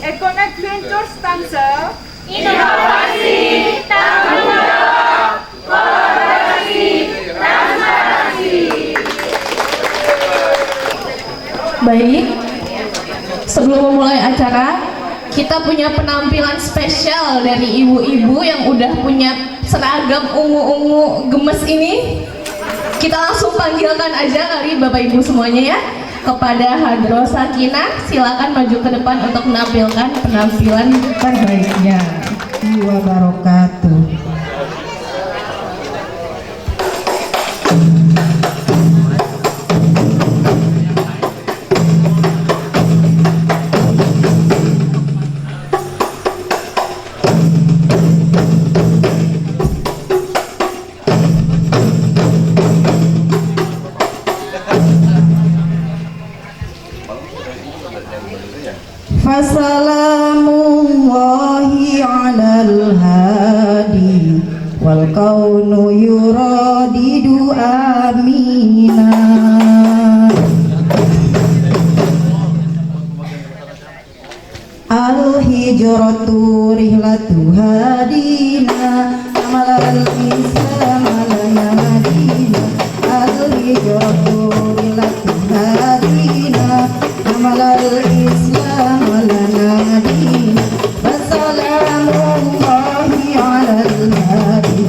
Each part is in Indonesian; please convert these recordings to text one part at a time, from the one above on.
Econnect Ventures Tangsel. Inovasi, tanggung jawab, kolaborasi, transparansi. Baik, sebelum memulai acara, kita punya penampilan spesial dari ibu-ibu yang udah punya seragam ungu-ungu gemes ini. Kita langsung panggilkan aja kali Bapak Ibu semuanya ya. Kepada Hadroh Sakinah, silakan maju ke depan untuk menampilkan penampilan terbaiknya. Wabarakatuh. Fasalamullahi alal hadi wal kaunu yuradidu amina. Al hijratu rihlatu hadina amalal islam alaya madina. Al hijratu rihlatu hadina amalal islam alana madina. Wassalamullahi alal hadi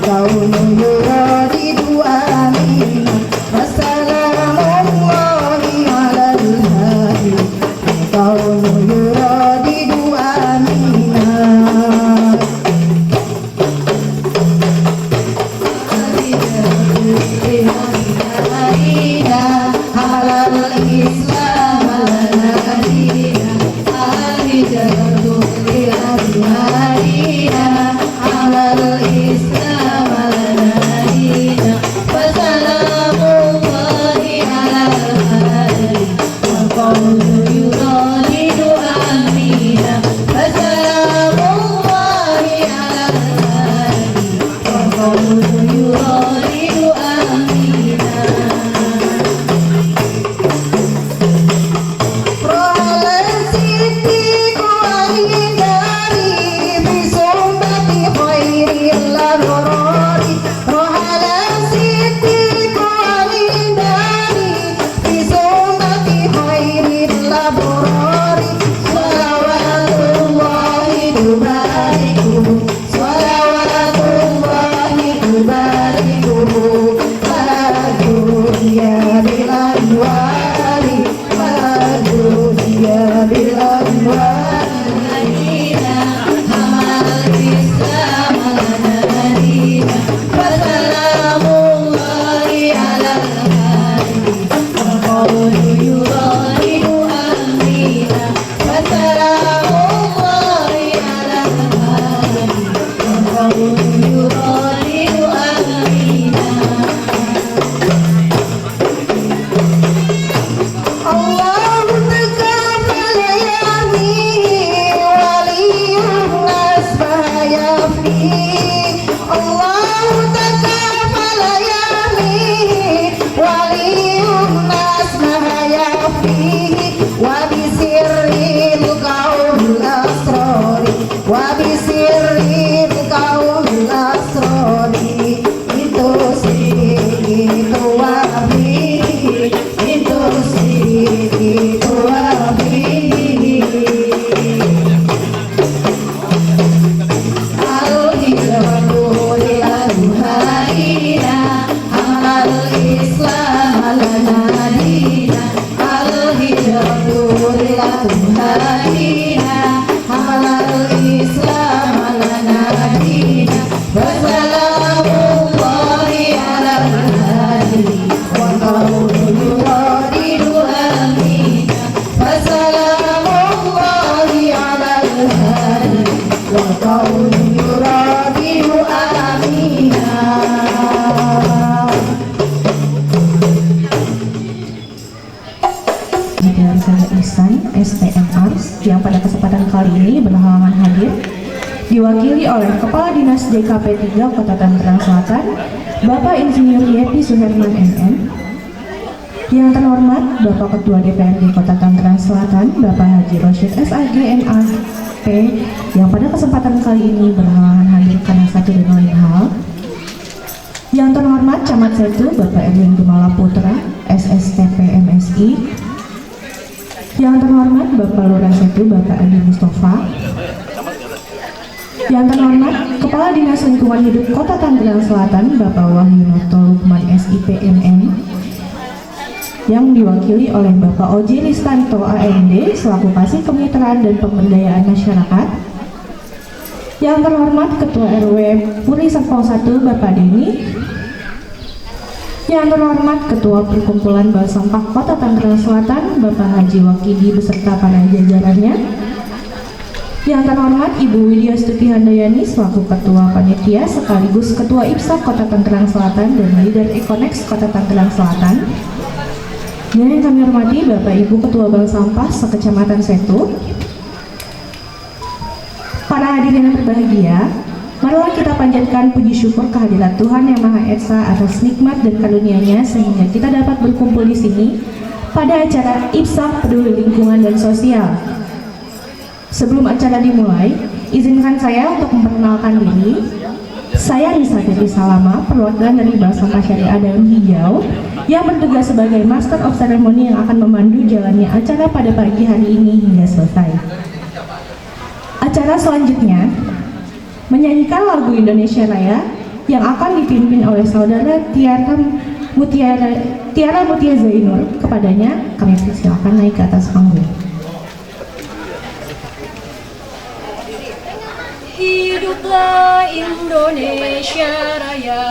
kaunu yuradidu amina. Wassalamullahi alal hadi kaunu yuradidu amina. Halal Islam alana madina. Al-hijratu rihlatu hadina amalal islam alana madina. Wassalamullahi alal hadi wal qawlu yuradidu amina. Wassalamullahi alal hadi wal qawlu yuradidu amina. Rohalan siti kuahin dari bisumbati khairil larori. Rohalan siti kuahin dari bisumbati khairil larori. Salawatullahi tubarikuhu, salawatullahi tubarikuhu. Dunia bil anwari, dunia bil anwari. Amal Islam alana madina. Wassalamullahi alal hadi wal qawlu yuradidu amina. Wassalamullahi alal hadi wal qawlu yuradidu amina. Allahumma kafal yami waliyun nas bayafi. Allahumma kafal yami waliyun nas bayafi. Wa bisirril qaul asrori, wa bisirril qaul asrori. Itu sih itu wabi, itu sih itu wabi. Al-hijratu rihlatu hadina amal islam alana madina. Al-hijratu rihlatu hadina amal islam alana madina. Wassalamullahi alal hadi wal qawlu yuradidu amina. Wassalamullahi alal hadi wal qawlu yuradidu amina. Dari saya Ihsan, STM Ars, yang pada kesempatan kali ini berhalangan hadir, diwakili oleh Kepala Dinas DKP 3 Kota Tangerang Selatan, Bapak Insinyur Yepi Suherman MM, Yang terhormat Bapak Ketua DPRD Kota Tangerang Selatan, Bapak Haji Rosyid SAG MAP, yang pada kesempatan kali ini berhalangan hadir karena satu dan lain hal. Yang terhormat Camat Setu Bapak Erwin Gumala Putra, SSTP MSI. Yang terhormat Bapak Lurah Setu Bapak Adi Mustafa. Yang terhormat Kepala Dinas Lingkungan Hidup Kota Tangerang Selatan Bapak Wahyu Noto Lukman SIPMN, yang diwakili oleh Bapak Oji Listanto AMD selaku Kasih Kemitraan dan Pemberdayaan Masyarakat. Yang terhormat Ketua RW Puri Serpong 1 Bapak Deni. Yang terhormat Ketua Perkumpulan Bank Sampah Kota Tangerang Selatan Bapak Haji Wakidi beserta para jajarannya. Yang terhormat Ibu Widya Stuti Handayani selaku Ketua Panitia sekaligus Ketua IPSAK Kota Tangerang Selatan dan Leader Econex Kota Tangerang Selatan. Dan yang kami hormati Bapak Ibu Ketua Bank Sampah Sekecamatan Setu. Para hadirin yang berbahagia, marilah kita panjatkan puji syukur kehadirat Tuhan Yang Maha Esa atas nikmat dan karunia-Nya sehingga kita dapat berkumpul di sini pada acara IPSAK Peduli Lingkungan dan Sosial. Sebelum acara dimulai, izinkan saya untuk memperkenalkan diri. Saya Nisa Devi Salama, perwakilan dari Bank Sampah Syariah Daun Hijau, yang bertugas sebagai Master of Ceremony yang akan memandu jalannya acara pada pagi hari ini hingga selesai. Acara selanjutnya menyanyikan lagu Indonesia Raya yang akan dipimpin oleh Saudara Tiara Mutia Zainur. Kepadanya kami persilakan naik ke atas panggung. Hiduplah Indonesia Raya.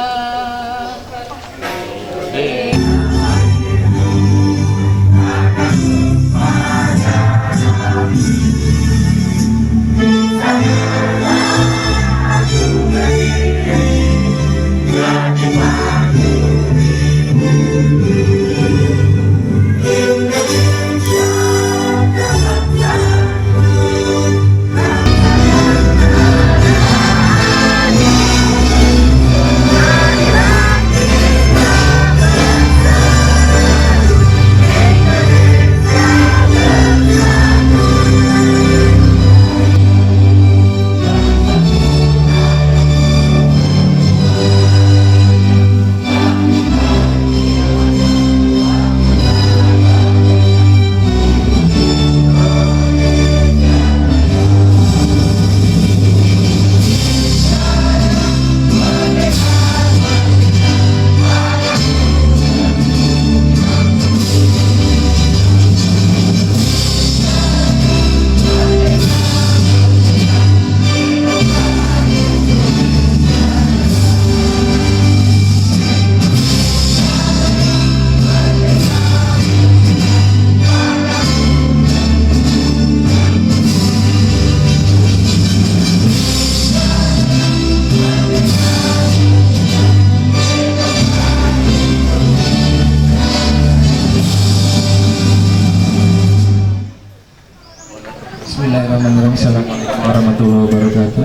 Bismillahirrahmanirrahim. Assalamualaikum warahmatullahi wabarakatuh.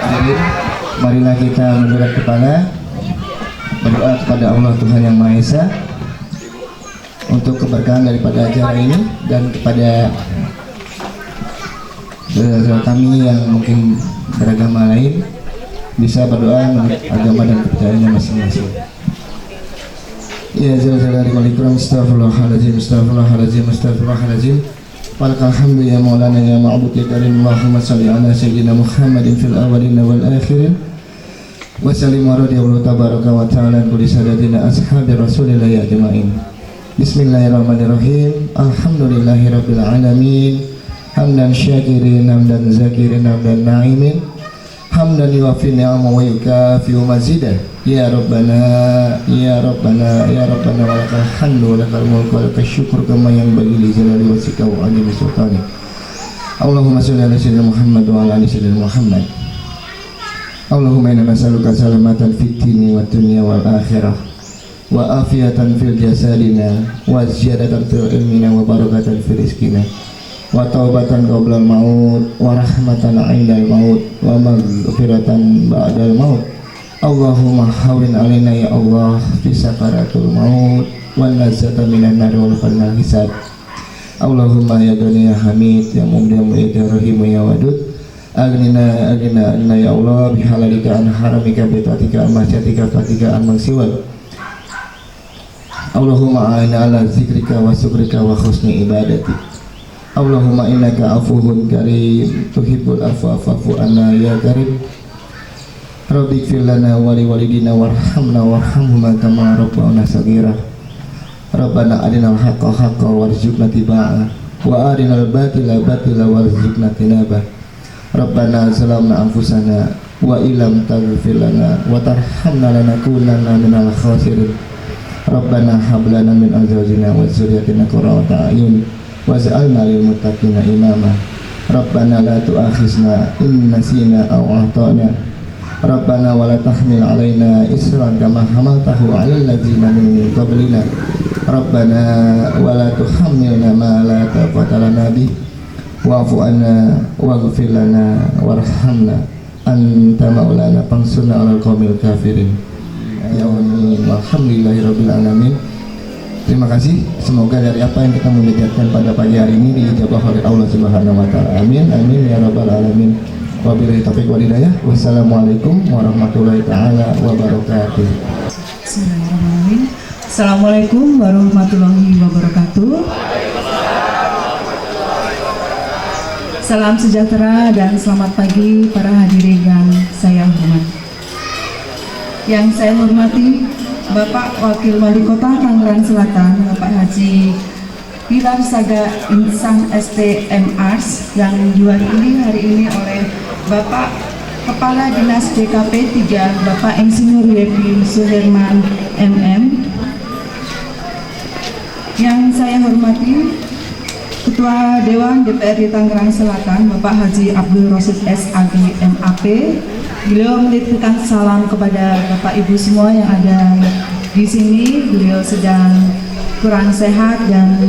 Hadirin, marilah kita mengangkat kepala, berdoa kepada Allah Tuhan Yang Maha Esa untuk keberkahan daripada acara ini dan kepada saudara kami yang mungkin beragama lain bisa berdoa menurut agama dan kepercayaannya masing-masing. Ya Assalamualaikum Astagfirullahaladzim Astagfirullahaladzim Astagfirullahaladzim. Walakal hamdu ya maulana ya ma'bud ya karim. Allahumma salli ala sayyidina Muhammadin fil awalin wal akhirin wa sallim wa radiyallahu tabaraka wa ta'ala kulli sadatina ashabi rasulillah ya jama'in. Bismillahirrahmanirrahim. Alhamdulillahi rabbil alamin. Hamdan syakirin, hamdan zakirin, hamdan na'imin, hamdan yuafi ni'ama wa yukafi mazidah. Ya Rabbana, Ya Rabbana, Ya Rabbana, walakal hamdu walakal mulku walakal syukur kama yang bagi li jalali wasika wa azimi sultani. Allahumma sholli ala sayyidina Muhammad wa ala ali sayyidina Muhammad. Allahumma inna nas'aluka salamatan fid dini wad dunya wal akhirah wa afiyatan fil jasadina wa ziyadatan fil ilmina wa barakatan fil rizqina wa taubatan qabla al maut wa rahmatan 'indal maut wa maghfiratan ba'dal maut. Allahumma hawin alaina ya Allah fi sakaratul maut wan lazata minan nar wal fanal hisab. Allahumma ya Ghani ya Hamid ya Mubdi ya Rahim ya Wadud, agnina ya Allah bihalalika an haramika bitatika an masyatika fatika an maksiwal. Allahumma a'ina ala zikrika wa syukrika wa husni ibadati. Allahumma innaka afuhun karim tuhibbul afwa fa'fu anna ya karim. Rabbi ighfir lana wa li walidina warhamna warhamhuma kama rabbana saghira. Rabbana arinal haqqa haqqan warzuqna tiba'ah wa arinal batila batila warzuqna tinabah. Rabbana zalamna anfusana wa illam taghfir lana wa tarhamna lanakunanna minal khasirin. Rabbana hab lana min azwajina wa dzurriyyatina qurrata a'yun waj'alna lil muttaqina imama. Rabbana la tu'akhizna in nasina aw akhtana. Rabbana wa la tahmil 'alaina isran kama hamaltahu 'alal ladzina min qablina. Rabbana wa la tuhammilna ma la taqata lana bih wa'fu 'anna waghfir lana warhamna anta maulana fansurna 'alal qaumil kafirin. Ya amin. Alhamdulillahirabbil alamin. Terima kasih. Semoga dari apa yang kita mengerjakan pada pagi hari ini diijabah oleh Allah Subhanahu wa taala. Amin amin ya rabbal alamin. Wabillahi taufiq wal hidayah. Wassalamualaikum warahmatullahi taala wabarakatuh. Bismillahirrahmanirrahim. Assalamualaikum warahmatullahi wabarakatuh. Salam sejahtera dan selamat pagi para hadirin yang saya hormati. Yang saya hormati Bapak Wakil Wali Kota Tangerang Selatan, Bapak Haji Pilar Saga Insan STMARS, yang diwakili hari ini oleh Bapak Kepala Dinas DKP 3 Bapak Insinyur Yepi Suherman MM. Yang saya hormati Ketua Dewan DPRD Tangerang Selatan Bapak Haji Abdul Rosid SAG MAP. Beliau menitipkan salam kepada Bapak Ibu semua yang ada di sini. Beliau sedang kurang sehat dan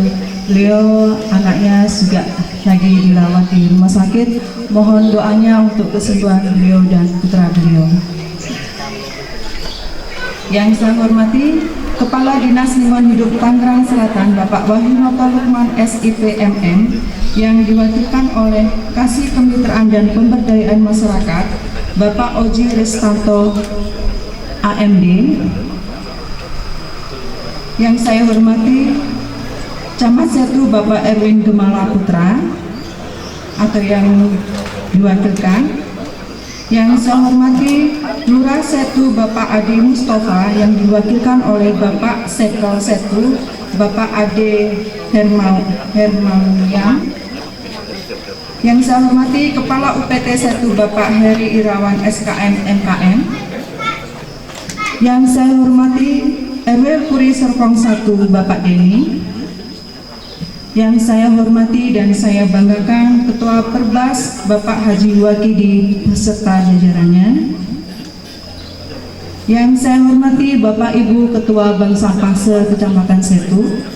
beliau anaknya juga lagi dirawat di rumah sakit. Mohon doanya untuk kesembuhan beliau dan putra beliau. Yang saya hormati Kepala Dinas Lingkungan Hidup Tangerang Selatan Bapak Wahyunoto Lukman SIP MM, yang diwakilkan oleh Kasih Kemitraan dan Pemberdayaan Masyarakat Bapak Oji Restanto AMD. Yang saya hormati Camat Setu Bapak Erwin Gemala Putra atau yang diwakilkan. Yang saya hormati Lurah Setu Bapak Adi Mustafa, yang diwakilkan oleh Bapak Sekel Setu Bapak Ade Hermanian. Yang saya hormati Kepala UPT Setu Bapak Heri Irawan SKM MKM. Yang saya hormati RW Puri Serpong 1 Bapak Deni. Yang saya hormati dan saya banggakan Ketua Perbas Bapak Haji Wakidi beserta jajarannya. Yang saya hormati Bapak Ibu Ketua Bank Sampah se-Kecamatan Setu.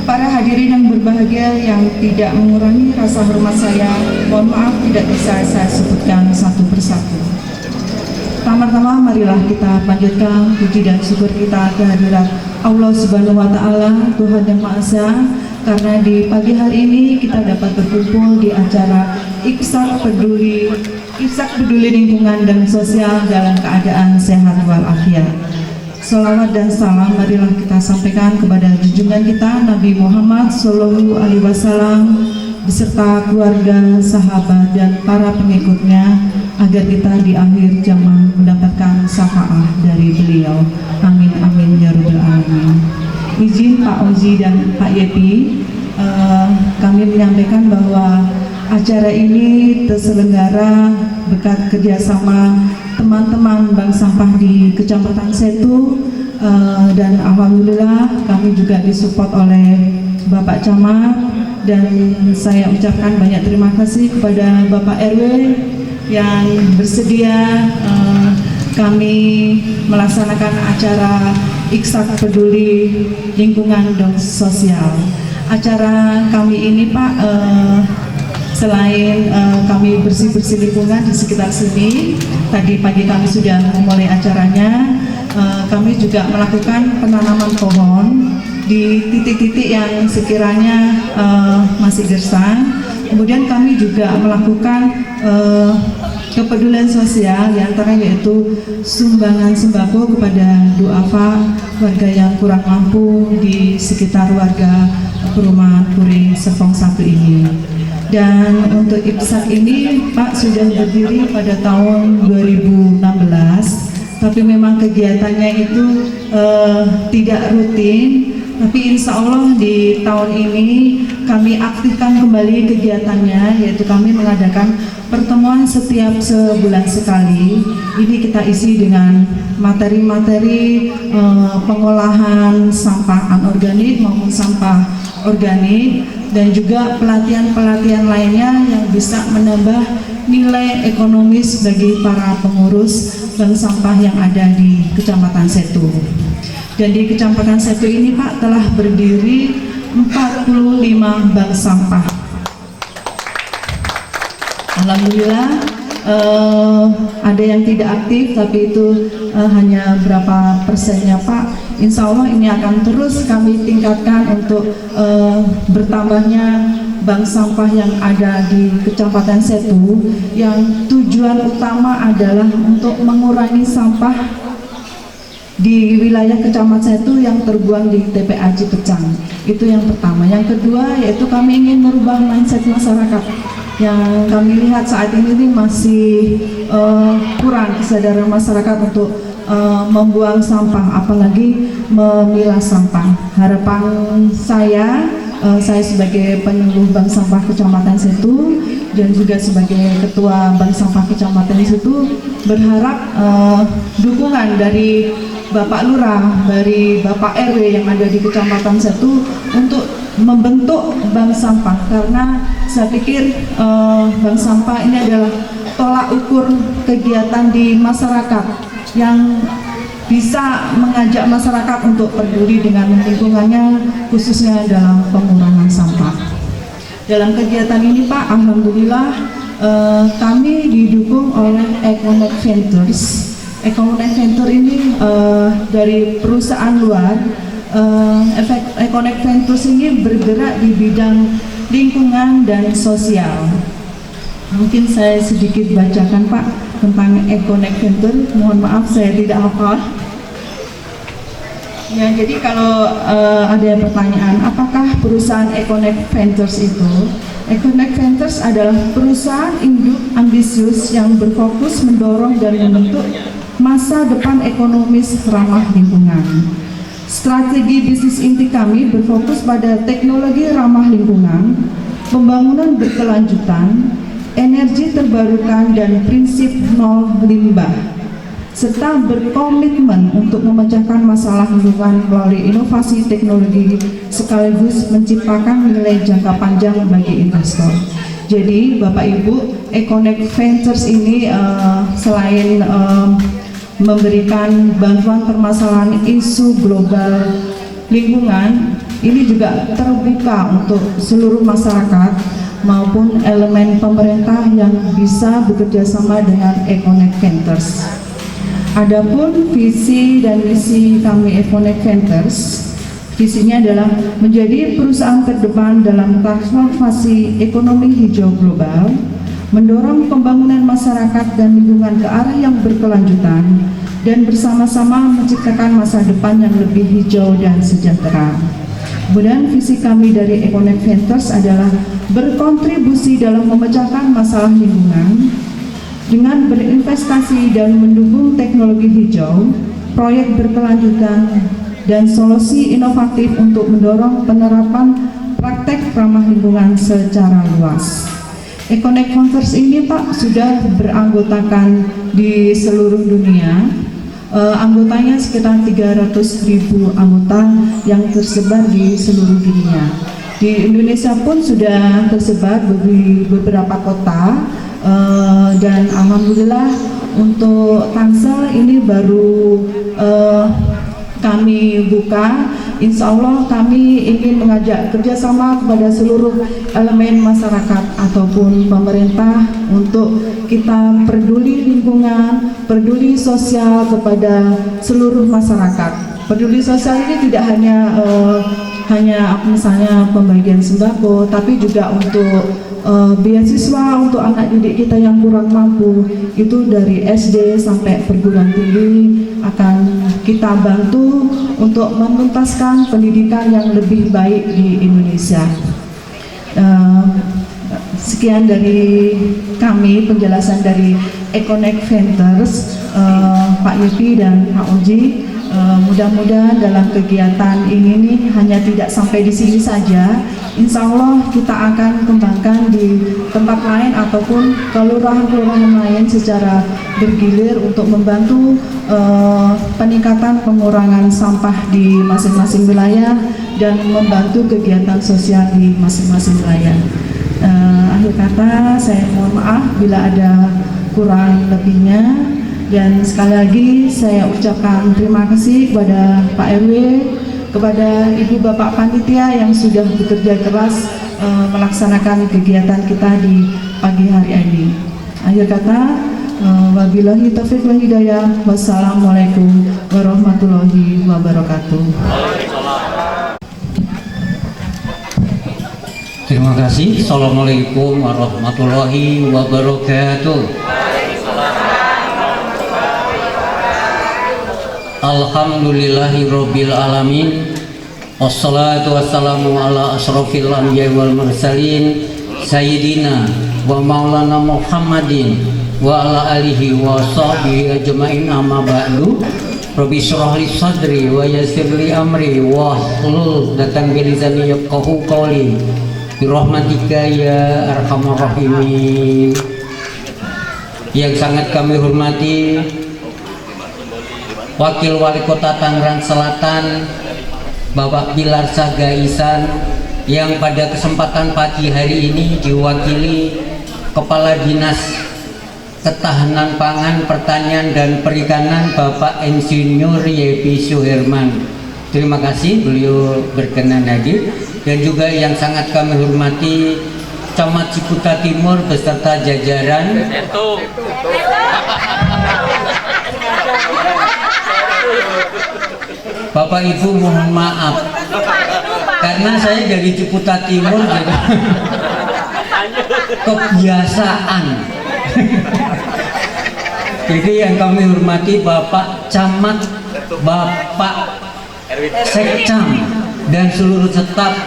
Para hadirin yang berbahagia, yang tidak mengurangi rasa hormat saya, mohon maaf tidak bisa saya sebutkan satu persatu. Pertama-tama marilah kita panjatkan puji dan syukur kita kehadirat Allah Subhanahu wa taala, Tuhan yang Maha Esa, karena di pagi hari ini kita dapat berkumpul di acara Imsak Peduli Lingkungan dan Sosial dalam keadaan sehat walafiat. Salawat dan salam marilah kita sampaikan kepada junjungan kita Nabi Muhammad Sallallahu Alaihi Wasallam beserta keluarga, sahabat dan para pengikutnya, agar kita di akhir zaman mendapatkan syafaat dari beliau. Amin amin ya rabbal alamin. Izin Pak Ozi dan Pak Yepi, kami menyampaikan bahwa acara ini terselenggara berkat kerjasama teman-teman bank sampah di Kecamatan Setu, dan alhamdulillah kami juga disupport oleh Bapak Camat, dan saya ucapkan banyak terima kasih kepada Bapak RW yang bersedia kami melaksanakan acara Imsak Peduli Lingkungan dan Sosial. Acara kami ini Pak Selain kami bersih-bersih lingkungan di sekitar sini, tadi pagi kami sudah memulai acaranya. Kami juga melakukan penanaman pohon di titik-titik yang sekiranya masih gersang. Kemudian kami juga melakukan kepedulian sosial, diantaranya yaitu sumbangan sembako kepada duafa warga yang kurang mampu di sekitar warga perumahan Puri Serpong 1 ini. Dan untuk IPSAK ini Pak sudah berdiri pada tahun 2016, tapi memang kegiatannya itu tidak rutin. Tapi insya Allah di tahun ini kami aktifkan kembali kegiatannya, yaitu kami mengadakan pertemuan setiap sebulan sekali. Ini kita isi dengan materi-materi pengolahan sampah anorganik maupun sampah organik, dan juga pelatihan-pelatihan lainnya yang bisa menambah nilai ekonomis bagi para pengurus bank sampah yang ada di Kecamatan Setu. Dan di Kecamatan Setu ini Pak telah berdiri 45 bank sampah. Alhamdulillah ada yang tidak aktif, tapi itu hanya berapa persennya Pak. Insya Allah ini akan terus kami tingkatkan untuk bertambahnya bank sampah yang ada di Kecamatan Setu, yang tujuan utama adalah untuk mengurangi sampah di wilayah Kecamatan Setu yang terbuang di TPA Cipecang. Itu yang pertama. Yang kedua yaitu kami ingin merubah mindset masyarakat. Yang kami lihat saat ini masih kurang kesadaran masyarakat untuk membuang sampah, apalagi memilah sampah. Harapan saya sebagai penyuluh Bank Sampah Kecamatan Setu dan juga sebagai Ketua Bank Sampah Kecamatan Setu berharap dukungan dari Bapak Lurah, dari Bapak RW yang ada di Kecamatan Setu untuk membentuk bank sampah, karena saya pikir bank sampah ini adalah tolak ukur kegiatan di masyarakat yang bisa mengajak masyarakat untuk peduli dengan lingkungannya, khususnya dalam pengurangan sampah. Dalam kegiatan ini Pak, alhamdulillah kami didukung oleh Econet Ventures. Econet Venture ini dari perusahaan luar. Econet Ventures ini bergerak di bidang lingkungan dan sosial. Mungkin saya sedikit bacakan Pak tentang Econet Venture. Mohon maaf saya tidak hafal. Ya, jadi kalau ada pertanyaan, apakah perusahaan Econet Ventures itu? Econet Ventures adalah perusahaan induk ambisius yang berfokus mendorong dan membentuk masa depan ekonomis ramah lingkungan. Strategi bisnis inti kami berfokus pada teknologi ramah lingkungan, pembangunan berkelanjutan, energi terbarukan, dan prinsip nol limbah, serta berkomitmen untuk memecahkan masalah lingkungan melalui inovasi teknologi sekaligus menciptakan nilai jangka panjang bagi investor. Jadi Bapak Ibu, Econet Ventures ini selain memberikan bantuan permasalahan isu global lingkungan, ini juga terbuka untuk seluruh masyarakat maupun elemen pemerintah yang bisa bekerja sama dengan Econet Ventures. Adapun visi dan misi kami Econet Ventures, visinya adalah menjadi perusahaan terdepan dalam transformasi ekonomi hijau global, mendorong pembangunan masyarakat dan lingkungan ke arah yang berkelanjutan, dan bersama-sama menciptakan masa depan yang lebih hijau dan sejahtera. Kemudian visi kami dari Econet Ventures adalah berkontribusi dalam memecahkan masalah lingkungan dengan berinvestasi dan mendukung teknologi hijau, proyek berkelanjutan, dan solusi inovatif untuk mendorong penerapan praktek ramah lingkungan secara luas. Econet Ventures ini Pak sudah beranggotakan di seluruh dunia. Anggotanya sekitar 300.000 anggota yang tersebar di seluruh dunia. Di Indonesia pun sudah tersebar di beberapa kota, dan alhamdulillah untuk Tangsel ini baru kami buka insya Allah kami ingin mengajak kerjasama kepada seluruh elemen masyarakat ataupun pemerintah untuk kita peduli lingkungan, peduli sosial kepada seluruh masyarakat. Peduli sosial ini tidak hanya misalnya pembagian sembako, tapi juga untuk beasiswa untuk anak didik kita yang kurang mampu, itu dari SD sampai perguruan tinggi akan kita bantu untuk menuntaskan pendidikan yang lebih baik di Indonesia. Sekian dari kami penjelasan dari Econnect Ventures, Pak Yupi dan Pak Uji. Mudah-mudahan dalam kegiatan ini hanya tidak sampai di sini saja. Insya Allah kita akan kembangkan di tempat lain ataupun kelurahan-kelurahan lain secara bergilir untuk membantu peningkatan pengurangan sampah di masing-masing wilayah dan membantu kegiatan sosial di masing-masing wilayah. Akhir kata saya mohon maaf bila ada kurang lebihnya. Dan sekali lagi saya ucapkan terima kasih kepada Pak RW, kepada Ibu Bapak Panitia yang sudah bekerja keras melaksanakan kegiatan kita di pagi hari ini. Akhir kata, wabillahi taufiq wal hidayah. Wassalamualaikum warahmatullahi wabarakatuh. Terima kasih. Assalamualaikum warahmatullahi wabarakatuh. Alhamdulillahirabbil alamin. Wassalatu wassalamu ala asrofil anbiya'i wal mursalin sayyidina wa maulana Muhammadin wa ala alihi wa sahbihi ajma'in, amma ba'du. Rabbi shrah li sadri wa yassir li amri wa hlul 'uqdatam min lisani yafqahu qawli bi rahmatika ya arhamar rahimin. Yang sangat kami hormati Wakil Wali Kota Tangerang Selatan Bapak Bilar Sagaisan, yang pada kesempatan pagi hari ini diwakili Kepala Dinas Ketahanan Pangan, Pertanian dan Perikanan Bapak Insinyur Yepi Suherman. Terima kasih beliau berkenan hadir. Dan juga yang sangat kami hormati Camat Ciputa Timur beserta jajaran. Bapak Ibu mohon maaf karena saya dari Ciputa Timur, jadi kebiasaan. Jadi yang kami hormati Bapak Camat, Bapak Sekcam dan seluruh staf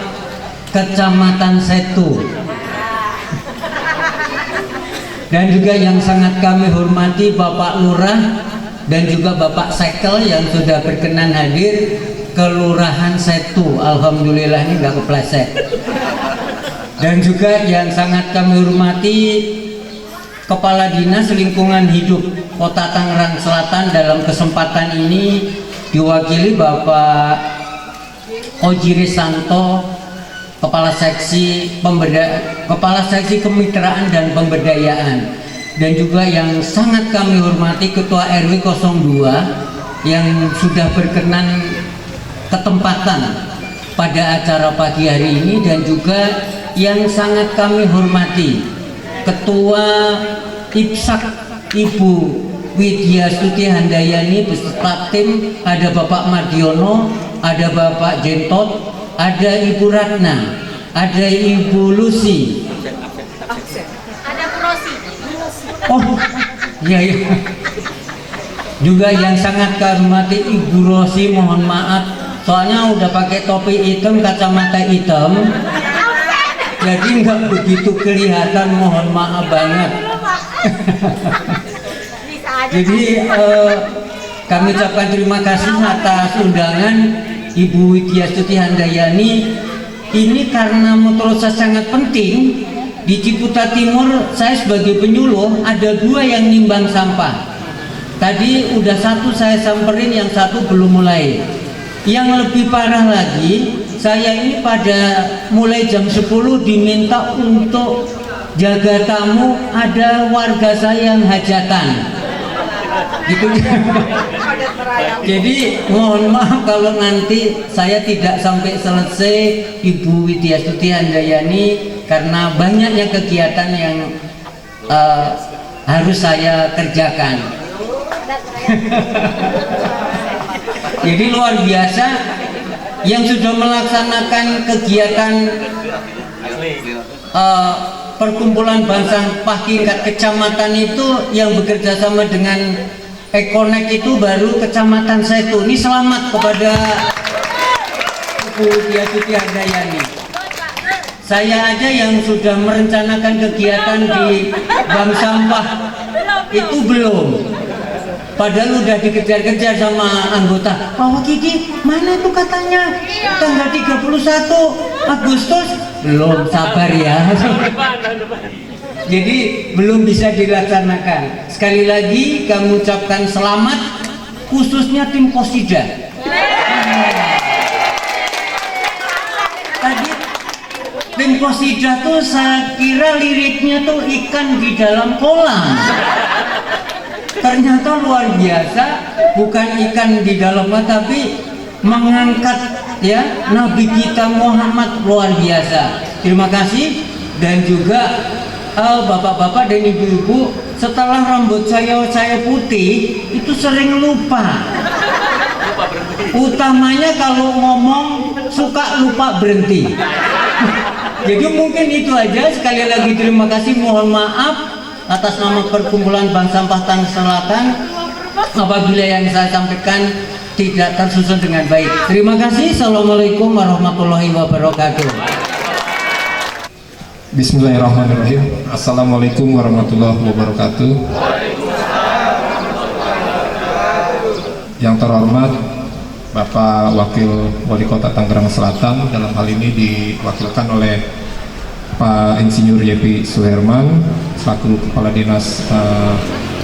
Kecamatan Setu. Dan juga yang sangat kami hormati Bapak Lurah dan juga Bapak Sekel yang sudah berkenan hadir, Kelurahan Setu. Alhamdulillah ini nggak kepleset. Dan juga yang sangat kami hormati Kepala Dinas Lingkungan Hidup Kota Tangerang Selatan, dalam kesempatan ini diwakili Bapak Oji Risanto, Kepala Seksi Kemitraan dan Pemberdayaan. Dan juga yang sangat kami hormati Ketua RW 02 yang sudah berkenan ketempatan pada acara pagi hari ini. Dan juga yang sangat kami hormati Ketua IPSAK Ibu Widya Stuti Handayani beserta tim, ada Bapak Mardiono, ada Bapak Jentot, ada Ibu Ratna, ada Ibu Lucy, Ada Bu Rosi. oh iya, iya. Juga yang sangat kami hormati Ibu Rosi, mohon maaf soalnya udah pakai topi hitam, kacamata hitam, jadi nggak begitu kelihatan, mohon maaf banget. Jadi kami ucapkan terima kasih atas undangan Ibu Widya Stuti Handayani. Ini karena menurut saya sangat penting. Di Ciputa Timur saya sebagai penyuluh ada 2 yang nimbang sampah. Tadi udah 1 saya samperin, yang 1 belum mulai. Yang lebih parah lagi, saya ini pada mulai jam 10 diminta untuk jaga tamu, ada warga saya yang hajatan. gitu. Jadi mohon maaf kalau nanti saya tidak sampai selesai Ibu Widya Stuti Handayani, karena banyaknya kegiatan yang harus saya kerjakan. Jadi luar biasa yang sudah melaksanakan kegiatan perkumpulan bank sampah tingkat kecamatan itu, yang bekerja sama dengan Ekonek itu baru Kecamatan Setu. Ini selamat kepada Ibu Widya Stuti Handayani. Saya aja yang sudah merencanakan kegiatan di bank sampah itu belum. Padahal udah dikejar-kejar sama anggota. Pak Wakidi, mana itu katanya tanggal 31 Agustus? Belum, sabar ya. Jadi belum bisa dilaksanakan. Sekali lagi kami ucapkan selamat, khususnya tim Posida. Tadi tim Posida tuh saya kira liriknya tuh ikan di dalam kolam. Ternyata luar biasa, bukan ikan di dalamnya tapi mengangkat ya Nabi kita Muhammad, luar biasa. Terima kasih. Dan juga bapak-bapak dan ibu-ibu, setelah rambut saya putih itu sering lupa. Utamanya kalau ngomong suka lupa berhenti. Jadi mungkin itu aja. Sekali lagi terima kasih, mohon maaf atas nama Perkumpulan Bank Sampah Tangerang Selatan apabila yang saya sampaikan tidak tersusun dengan baik. Terima kasih. Assalamualaikum warahmatullahi wabarakatuh. Bismillahirrahmanirrahim. Assalamualaikum warahmatullahi wabarakatuh. Yang terhormat Bapak Wakil Wali Kota Tangerang Selatan, dalam hal ini diwakilkan oleh Pak Insinyur Yepi Suherman selaku Kepala Dinas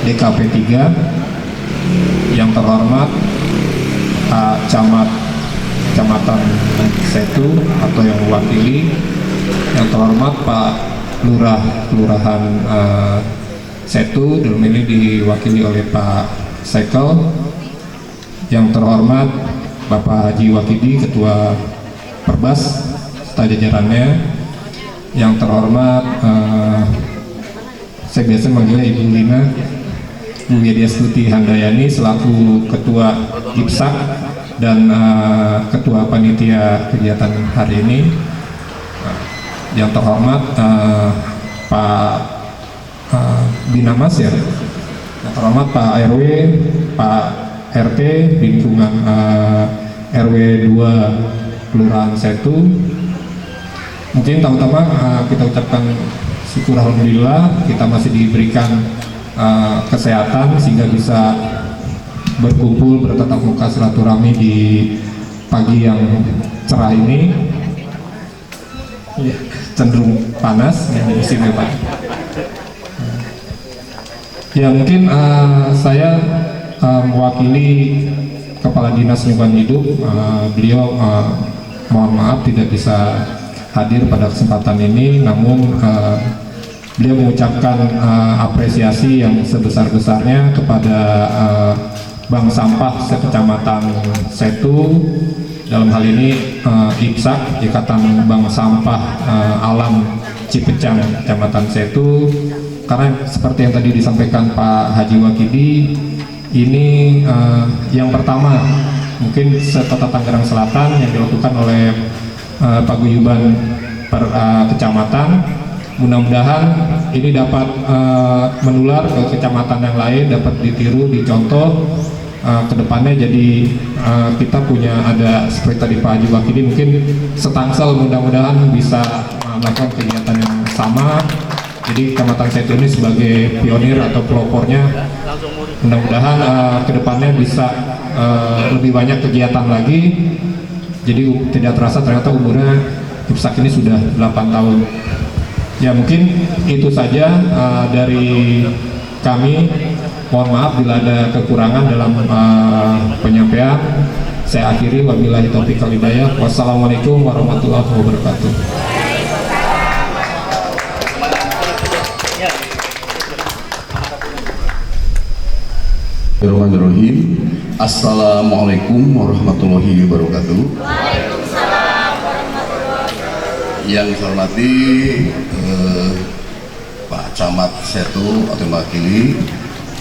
DKP 3. Yang terhormat Pak Kecamatan Setu atau yang mewakili. Yang terhormat Pak Kelurahan Setu, dalam ini diwakili oleh Pak Sekel. Yang terhormat Bapak Haji Wakidi, Ketua Perbas serta jajarannya. Yang terhormat saya biasa manggilnya Ibu Lina, Bu Widya Stuti Handayani selaku Ketua IPSAK dan Ketua Panitia kegiatan hari ini. Yang terhormat Pak Binamas ya, yang terhormat Pak RW, Pak RT di lingkungan RW 2 Kelurahan Setu. Mungkin pertama kita ucapkan syukur alhamdulillah kita masih diberikan kesehatan sehingga bisa berkumpul bertatap muka silaturahmi di pagi yang cerah ini. Ya, cenderung panas yang di sini Pak. Ya mungkin saya mewakili Kepala Dinas Lingkungan Hidup. Beliau mohon maaf tidak bisa hadir pada kesempatan ini, namun beliau mengucapkan apresiasi yang sebesar-besarnya kepada Bank Sampah Kecamatan Setu, dalam hal ini IPSAK, Ikatan Bank Sampah Alam Cipecang Kecamatan Setu, karena seperti yang tadi disampaikan Pak Haji Wakidi, ini yang pertama mungkin sekota Tangerang Selatan yang dilakukan oleh Paguyuban Kecamatan. Mudah-mudahan ini dapat menular ke kecamatan yang lain, dapat ditiru, dicontoh kedepannya. Jadi kita punya ada seperti tadi Pak Haji Wakidi, mungkin setangsel mudah-mudahan bisa melakukan kegiatan yang sama. Jadi Kecamatan Setu ini sebagai pionir atau pelopornya, mudah-mudahan kedepannya bisa lebih banyak kegiatan lagi. Jadi tidak terasa ternyata umurnya IPSAK ini sudah 8 tahun. Ya mungkin itu saja dari kami. Mohon maaf bila ada kekurangan dalam penyampaian. Saya akhiri, wabillahi taufiq wal hidayah. Wassalamualaikum warahmatullahi wabarakatuh. Bismillahirrahmanirrahim. Assalamualaikum warahmatullahi wabarakatuh. Waalaikumsalam warahmatullahi wabarakatuh. Yang saya hormati Pak Camat Setu atau mewakili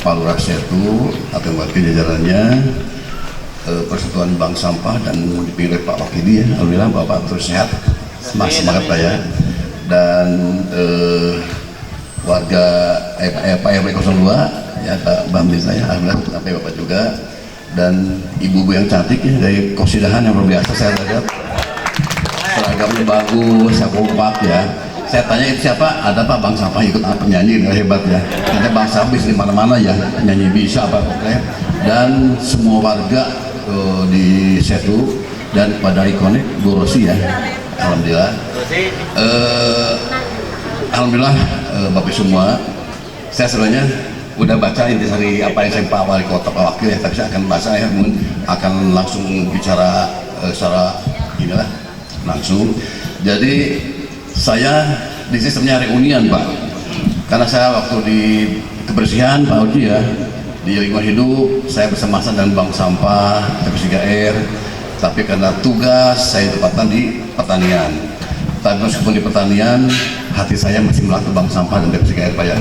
Pak Lurah Setu atau mewakili jajarannya, Persatuan Bank Sampah dan dipilih Pak Wakili ya. Alhamdulillah Bapak terus sehat, semangat Pak ya. Dan warga Pak RW 02 ya, Pak Bambi saya, alhamdulillah sampai Bapak juga, dan ibu-ibu yang cantik ya, dari Kosidahan yang luar biasa saya lihat seragamnya bagus, saya kompak ya. Saya tanya itu siapa, ada Pak Bang Sampah ikut apa penyanyi, hebat ya. Ternyata Bang Sampah bisa di mana-mana ya, nyanyi bisa apa oke. Dan semua warga di Setu dan pada ikonik Bu Rosi ya, alhamdulillah. Alhamdulillah Bapak semua, saya sebenarnya udah baca intisari apa yang saya Pak Wali Kota Pak Wakil ya, tapi saya akan baca ya, akan langsung bicara secara inilah langsung. Jadi saya di sistemnya reunian Pak, karena saya waktu di kebersihan Pak Uji ya, di lingkungan hidup saya bersama-sama dengan Bank Sampah TP3R, tapi karena tugas saya tempatan di pertanian. Tapi meskipun di pertanian, hati saya masih melaku Bank Sampah dan TP3R Pak ya.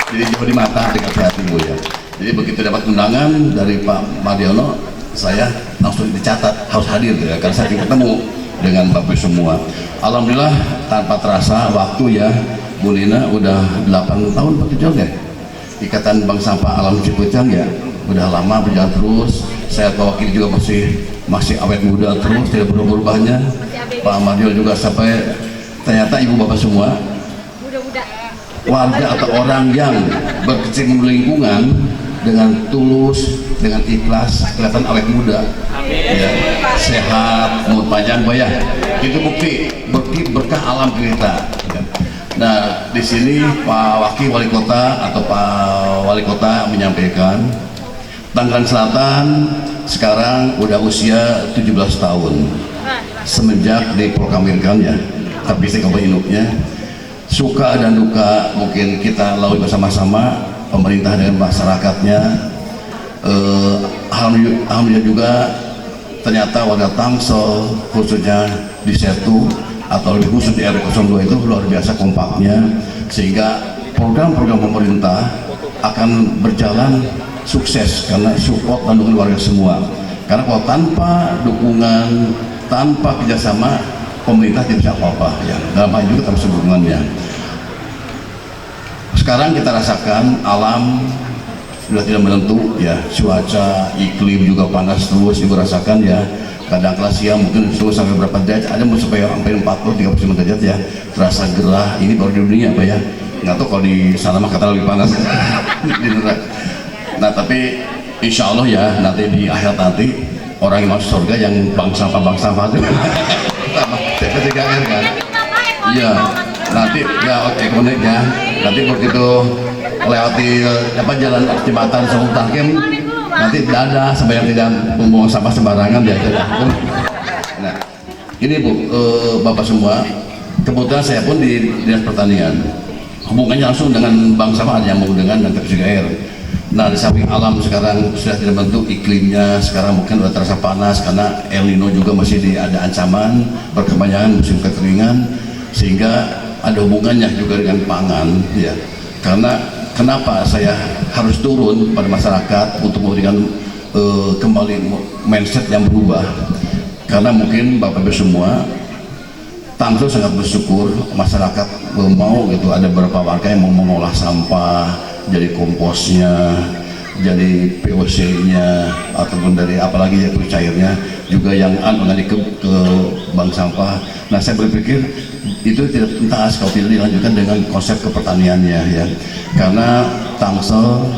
Jadi jauh di mata dekat hati Bu ya. Jadi begitu dapat undangan dari Pak Mardiono, saya langsung dicatat harus hadir ya, karena saya ketemu dengan Bapak semua. Alhamdulillah tanpa terasa waktu ya, Bu Lina udah 8 tahun Pak Tijol ya. Ikatan Bank Sampah Alam Cipucang ya, udah lama berjalan terus. Saya Pak Wakil juga masih awet muda terus, tidak berubah-ubahnya. Pak Mardiono juga sampai ternyata ibu bapak semua warga atau orang yang berkecimpung lingkungan dengan tulus, dengan ikhlas, kelihatan awet muda, ya, sehat, umur panjang, Pak ya. Itu bukti berkah alam kita. Nah, di sini Pak Wakil Wali Kota atau Pak Wali Kota menyampaikan Tangerang Selatan sekarang udah usia 17 tahun semenjak diproklamirkan ya, tapi saya induknya. Suka dan duka mungkin kita lalui bersama-sama, pemerintah dengan masyarakatnya. Alhamdulillah juga ternyata warga Tangsel khususnya di Setu atau lebih khusus di RW 02 itu luar biasa kompaknya, sehingga program-program pemerintah akan berjalan sukses karena support dan dukungan warga semua. Karena kalau tanpa dukungan, tanpa kerjasama, pemerintah tidak bisa apa-apa ya. Dalam hal itu harus hubungannya. Sekarang kita rasakan alam sudah tidak menentu ya, cuaca, iklim juga panas terus, ibu rasakan ya. Kadang kelas siang mungkin suhu sampai berapa derajat, ada sampai 40-39 derajat ya. Terasa gerah, ini baru di dunia Pak ya. Nggak tahu kalau di sana mah kata lebih panas. Nah tapi insya Allah ya, nanti di akhir nanti orang yang masuk surga yang bank sampah itu TP3R kan. Iya, nanti ya ekonomi ya. Nanti begitu lewati jalan jembatan Sultan Hakim, nanti tidak ada sampai yang tidak membuang sampah sembarangan ya. Nah, ini Bu, Bapak semua, kebetulan saya pun di Dinas Pertanian. Hubungannya langsung dengan Bank Sampah, ada yang dengan TP3R. Nah, di samping alam sekarang sudah tidak bentuk, iklimnya sekarang mungkin sudah terasa panas karena El Nino juga masih ada ancaman berkepanjangan musim kekeringan, sehingga ada hubungannya juga dengan pangan ya. Karena kenapa saya harus turun pada masyarakat untuk memberikan kembali mindset yang berubah, karena mungkin Bapak Ibu semua Tangsel sangat bersyukur masyarakat mau gitu, ada beberapa warga yang mau mengolah sampah jadi komposnya, jadi POC-nya ataupun dari apalagi ya cairnya juga yang mengalir ke bank sampah. Nah, saya berpikir itu tidak tuntas kalau tidak dilanjutkan dengan konsep kepertaniannya ya, karena Tangsel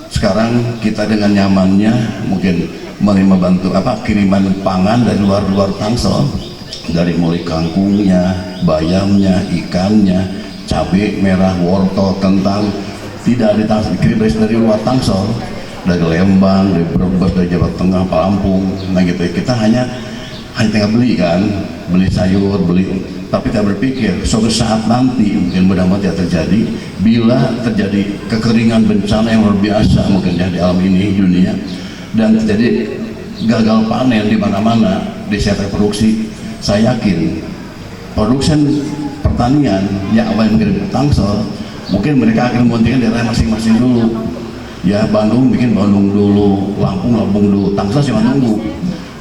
sekarang kita dengan nyamannya mungkin menerima kiriman pangan dari luar Tangsel, dari mulai kangkungnya, bayamnya, ikannya, cabai merah, wortel, kentang, tidak ada Tangsel, dikirim dari luar Tangsel, dari Lembang, dari Brebes, dari Jawa Tengah, Lampung. Nah gitu ya, kita hanya tinggal beli kan, beli sayur, beli tapi kita berpikir suatu saat nanti mungkin mudah-mudahan tidak terjadi, bila terjadi kekeringan bencana yang luar biasa mungkin ya di alam ini dunia, dan terjadi gagal panen di mana-mana di sektor produksi, saya yakin produsen pertanian yang awalnya mungkin Tangsel, mungkin mereka akan mementingkan daerah masing-masing dulu ya. Bandung bikin Bandung dulu, Lampung dulu, Tangsel cuma nunggu.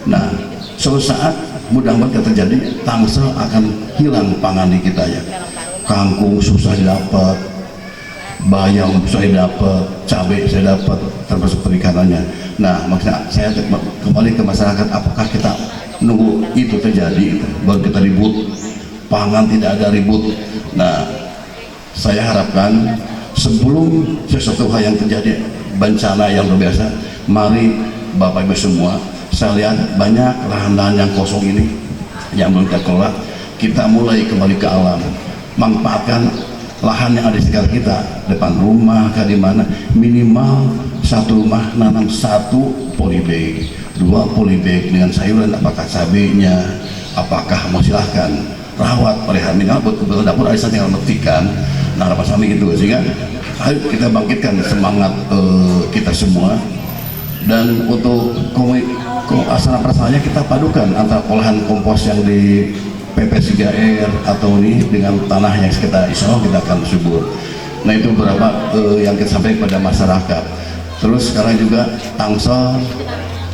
Nah suatu saat mudah-mudahan terjadi, Tangsel akan hilang pangan di kita ya. Kangkung susah didapat, bayam susah didapat, cabai susah dapat, termasuk perikanannya. Nah maksudnya saya kembali ke masyarakat, apakah kita nunggu itu terjadi baru kita ribut? Pangan tidak ada ribut. Nah saya harapkan sebelum sesuatu hal yang terjadi bencana yang luar biasa, mari Bapak Ibu semua, saya lihat banyak lahan-lahan yang kosong ini yang belum kita kelola, kita mulai kembali ke alam, manfaatkan lahan yang ada di sekitar kita, depan rumah, di mana minimal satu rumah nanam 1 polybag, 2 polybag dengan sayuran, apakah cabenya, apakah mau silahkan rawat, pelihara, minimal buat kebutuhan dapur, ada tinggal metikan. Nah harapan kami itu, sehingga ayo kita bangkitkan semangat kita semua. Dan untuk asana perasaannya kita padukan antara olahan kompos yang di PP3R atau ini dengan tanah yang kita insya Allah kita akan subur. Nah itu beberapa yang kita sampaikan kepada masyarakat. Terus sekarang juga Tangsel,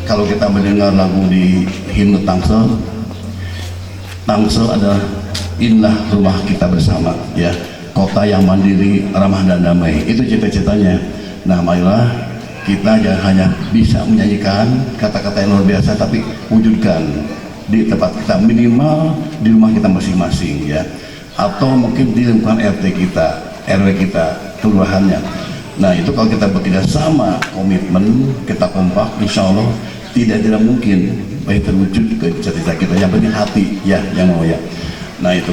kalau kita mendengar lagu di himne Tangsel, Tangsel adalah inilah rumah kita bersama ya, kota yang mandiri, ramah dan damai, itu cita-citanya. Nah marilah kita jangan hanya bisa menyanyikan kata-kata yang luar biasa, tapi wujudkan di tempat kita, minimal di rumah kita masing-masing ya, atau mungkin di lingkungan RT kita, RW kita, kelurahannya. Nah itu kalau kita bekerja sama, komitmen, kita kompak, insya Allah tidak mungkin baik terwujud ke cita-cita kita. Yang penting hati ya yang mau ya. Nah itu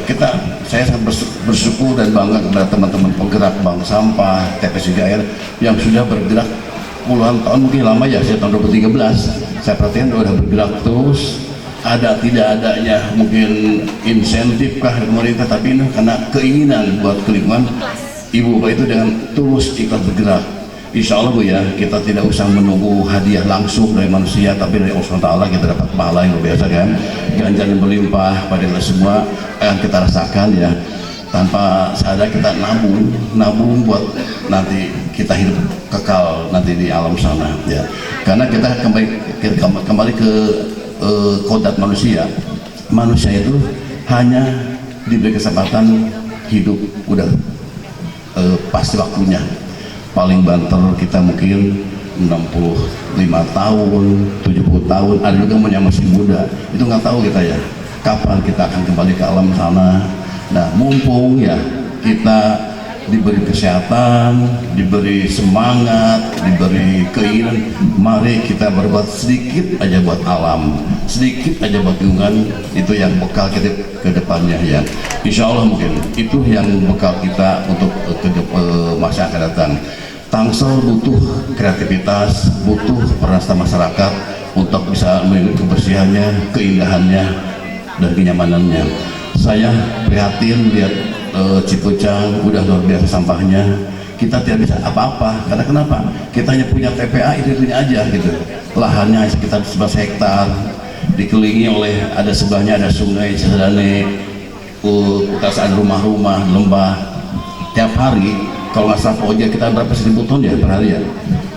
saya sangat bersyukur dan bangga kepada teman-teman penggerak bank sampah TPS3R yang sudah bergerak puluhan tahun, mungkin lama ya, saya tahun 2013 saya perhatikan udah bergerak terus. Ada tidak adanya mungkin insentif kah dari pemerintah, tapi ini karena keinginan buat lingkungan, ibu bapak itu dengan tulus ikhlas bergerak. Insya Allah Bu ya, kita tidak usah menunggu hadiah langsung dari manusia, tapi dari Allah SWT kita dapat pahala yang luar biasa kan, ganjaran yang berlimpah pada kita semua akan kita rasakan ya. Tanpa sadar kita nabung buat nanti kita hidup kekal nanti di alam sana ya. Karena kita kembali ke kodrat manusia itu hanya diberi kesempatan hidup udah pasti waktunya. Paling banter kita mungkin 65 tahun, 70 tahun, ada juga yang masih muda, itu nggak tahu kita ya kapan kita akan kembali ke alam sana. Nah mumpung ya kita diberi kesehatan, diberi semangat, diberi keinginan, mari kita berbuat sedikit aja buat alam, sedikit aja buat lingkungan, itu yang bekal kita ke depannya ya. Insya Allah mungkin itu yang bekal kita untuk masa akan datang. Tangsel butuh kreativitas, butuh peran masyarakat untuk bisa melindungi kebersihannya, keindahannya, dan kenyamanannya. Saya prihatin lihat Cipucang udah luar biasa sampahnya, kita tidak bisa apa-apa. Karena kenapa? Kita hanya punya TPA itu aja gitu. Lahannya sekitar 11 hektar, dikelilingi oleh ada sebelahnya ada sungai Cisadane, ada rumah-rumah, lembah. Tiap hari kalau nggak salah ojek kita berapa 1000 ton ya per hari ya.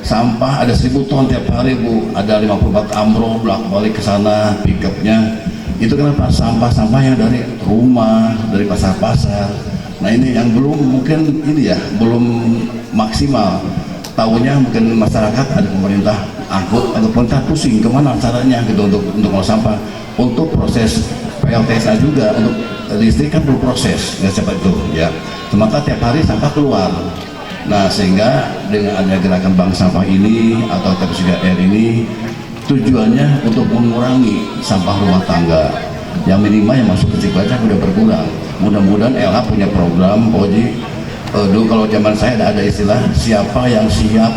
Sampah ada 1000 ton tiap hari Bu, ada 54 amro bolak-balik ke sana pickupnya. Itu kenapa? Sampah-sampah yang dari rumah, dari pasar-pasar. Nah ini yang belum mungkin ini ya, belum maksimal. Tahunya mungkin masyarakat ada pemerintah angkut atau pemerintah pusing kemana caranya gitu untuk ngolah sampah. Untuk proses PLTSA juga, untuk listrik kan perlu proses, nggak cepat itu ya. Maka tiap hari sampah keluar. Nah sehingga dengan adanya gerakan bank sampah ini atau TPS3R ini, tujuannya untuk mengurangi sampah rumah tangga yang minimal yang masuk ke Cipucang udah berkurang. Mudah-mudahan LH punya program Oji. Dulu kalau zaman saya ada istilah siapa yang siap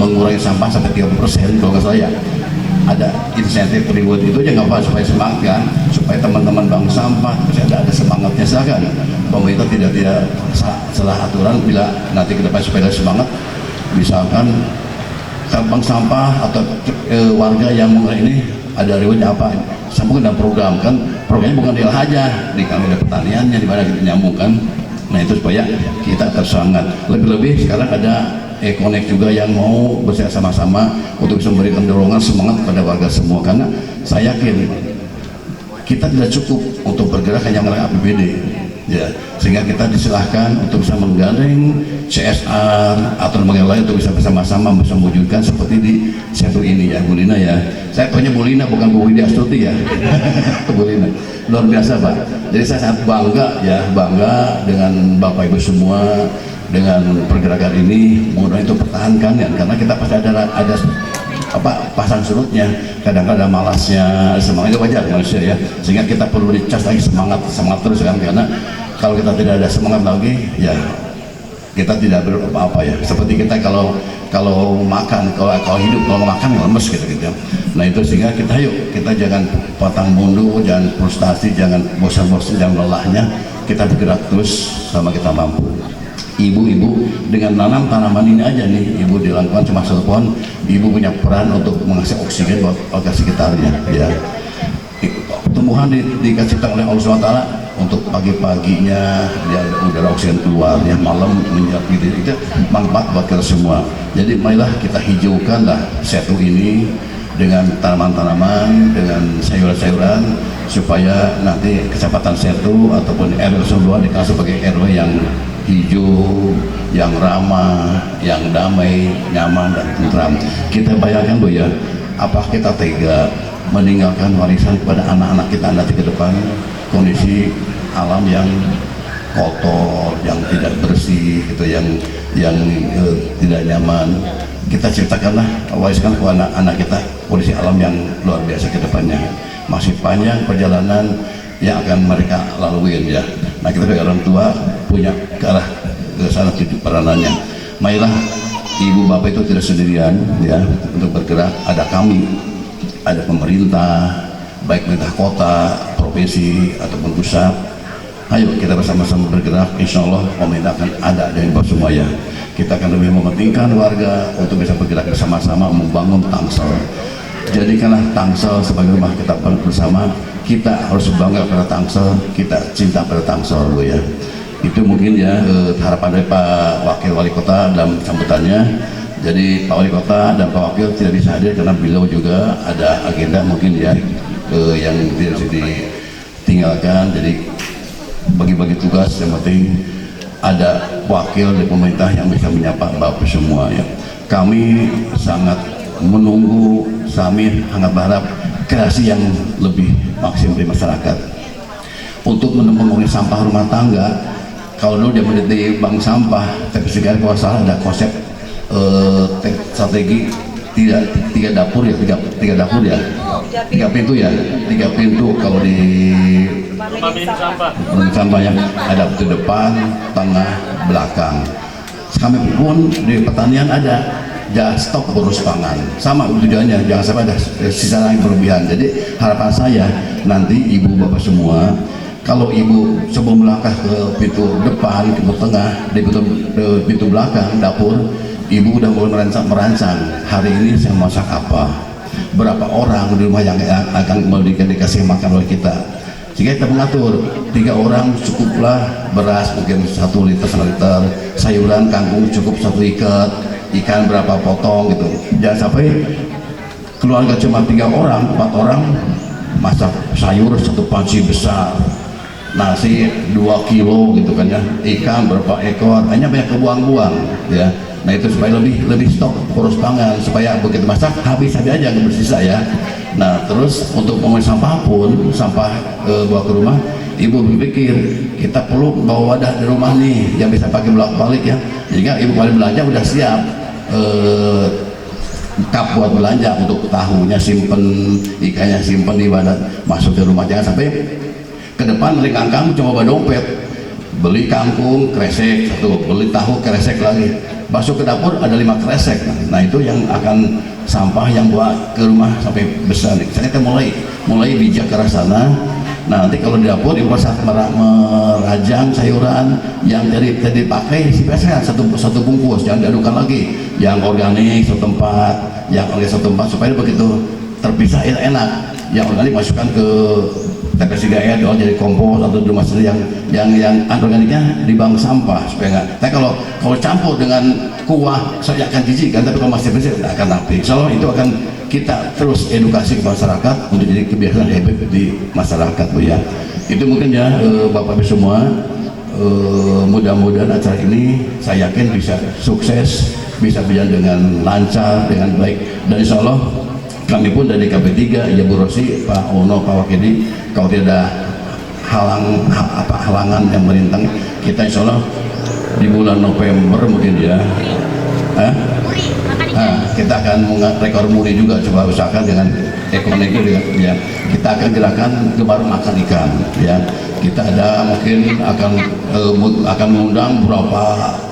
mengurangi sampah sampai 30% kalau nggak salah ya. ada insentif reward itu aja nggak apa supaya semangat kan, supaya teman-teman bank sampah bisa ada semangatnya silakan. Pemerintah tidak salah aturan bila nanti ke depan supaya ada semangat, misalkan bank sampah atau warga yang ini ada rewardnya apa, sambung dengan program kan, programnya bukan dia aja, di kami ada pertaniannya di mana kita nyambung kan. Nah itu supaya kita tersemangat. Lebih-lebih sekarang ada Connect juga yang mau bersama sama untuk bisa memberikan dorongan semangat kepada warga semua, karena saya yakin kita tidak cukup untuk bergerak hanya melalui APBD ya, sehingga kita disilahkan untuk bisa menggandeng CSR atau lembaga lain untuk bisa bersama-sama bisa mewujudkan seperti di Setu ini ya Bu Lina ya. Saya tanya Bu Lina bukan Bu Widya Astuti ya. Bu Lina luar biasa Pak, jadi saya sangat bangga ya, bangga dengan Bapak Ibu semua dengan pergerakan ini. Mudah itu pertahankan ya, karena kita pasti ada apa pasang surutnya, kadang-kadang malasnya, semangat itu wajar manusia ya, sehingga kita perlu dicas lagi semangat terus kan, karena kalau kita tidak ada semangat lagi ya kita tidak berapa-apa ya, seperti kita kalau makan, kalau hidup kalau makan lemes gitu ya. Nah itu sehingga kita kita jangan patang mundur, jangan frustasi, jangan bosan-bosan, jangan lelahnya, kita bergerak terus sama kita mampu. Ibu-ibu dengan nanam tanaman ini aja nih, ibu dilakukan cuma satu pohon, ibu punya peran untuk mengasih oksigen buat warga sekitarnya ya. Tumbuhan dikasih oleh Allah SWT untuk pagi-paginya dia udara oksigen keluar ya, malam menyerap gitu, itu manfaat buat kita semua. Jadi marilah kita hijaukan lah Setu ini dengan tanaman-tanaman, dengan sayuran-sayuran, supaya nanti Kecamatan Setu ataupun RW 02 dikasih sebagai RW yang hijau, yang ramah, yang damai, nyaman dan tentram. Kita bayangkan Bu ya, apa kita tega meninggalkan warisan kepada anak-anak kita nanti ke depan, kondisi alam yang kotor, yang tidak bersih, gitu, yang tidak nyaman. Kita ceritakanlah, wariskan ke anak-anak kita kondisi alam yang luar biasa ke depannya. Masih panjang perjalanan yang akan mereka lalui ya. Nah kita sebagai orang tua punya ke arah ke sana tujuh peranannya. Marilah ibu bapak itu tidak sendirian ya untuk bergerak. Ada kami, ada pemerintah, baik pemerintah kota, provinsi ataupun pusat. Ayo kita bersama-sama bergerak. Insya Allah pemerintah akan ada dari bawah semua ya. Kita akan lebih mementingkan warga untuk bisa bergerak bersama-sama membangun Tangsel. Jadikanlah Tangsel sebagai rumah kita bersama. Kita harus bangga pada Tangsel, kita cinta pada Tangsel ya. Itu mungkin ya harapan dari Pak Wakil Wali Kota dalam sambutannya. Jadi Pak Wali Kota dan Pak Wakil tidak bisa hadir karena beliau juga ada agenda mungkin ya yang tidak bisa ditinggalkan. Jadi bagi-bagi tugas, yang penting ada wakil dari pemerintah yang bisa menyapa Bapak semua ya. Kami sangat menunggu, kami sangat berharap kreasi yang lebih maksimum dari masyarakat untuk menemukan sampah rumah tangga. Kalau dulu dia menjadi bank sampah, tapi sekarang kalau salah ada konsep strategi tiga dapur ya, tiga dapur ya, tiga pintu ya, tiga pintu kalau di sampah yang ada pintu depan, tengah, belakang. Kami pun di pertanian ada jangan stok boros pangan, sama tujuannya, jangan sampai ada sisa yang berlebihan. Jadi harapan saya nanti ibu bapak semua, kalau ibu sebelum melangkah ke pintu depan, ke pintu tengah, di pintu belakang dapur, ibu udah mulai merancang hari ini saya masak apa, berapa orang di rumah yang akan dikasih makan oleh kita. Jika kita mengatur 3 orang cukuplah beras mungkin 1 liter, 1 liter, sayuran kangkung cukup 1 ikat, ikan berapa potong gitu. Jangan sampai keluarga cuma 3 orang, 4 orang masak sayur 1 panci besar, nasi 2 kilo gitu kan ya, ikan berapa ekor, hanya banyak kebuang-buang ya. Nah itu supaya lebih stok boros pangan, supaya begitu masak habis aja nggak bersisa ya. Nah terus untuk mengolah sampah pun, sampah bawa ke rumah, ibu berpikir kita perlu bawa wadah di rumah nih yang bisa pakai bolak-balik ya, jika ibu kali belanja udah siap kap buat belanja, untuk tahunya simpen, ikannya simpen di badan, masuk ke rumah. Jangan sampai ke depan beli kangkung cuma bawa dompet, beli kangkung kresek satu, beli tahu kresek lagi, masuk ke dapur ada 5 kresek. Nah itu yang akan sampah yang bawa ke rumah sampai besar. Saya kan mulai bijak ke arah sana. Nah, nanti kalau di dapur ibu saat merajang sayuran yang tadi pakai biasa satu bungkus, jangan diadukan lagi. Yang organik satu tempat, yang organik satu tempat, supaya begitu terpisah enak. Yang organik masukkan ke TPS 3R jadi kompos atau rumah sendiri, yang anorganiknya di bank sampah supaya enggak. Tapi kalau campur dengan kuah saya akan jijik kan, tapi kalau masih bersih akan rapi. Insyaallah itu akan kita terus edukasi ke masyarakat untuk jadi kebiasaan habit di masyarakat, Bu ya. Itu mungkin ya Bapak Ibu semua, mudah-mudahan acara ini saya yakin bisa sukses, bisa berjalan dengan lancar, dengan baik, dan insyaallah kami pun dari KP3, ya Bu Rosi, Pak Ono, Pak Wakili, kalau tidak ada halangan yang merintang, kita insyaallah di bulan November mungkin ya, kita akan rekor muri juga, coba usahakan dengan ekonomi ya. Kita akan gerakan gemar makan ikan ya. Kita ada mungkin akan mengundang berapa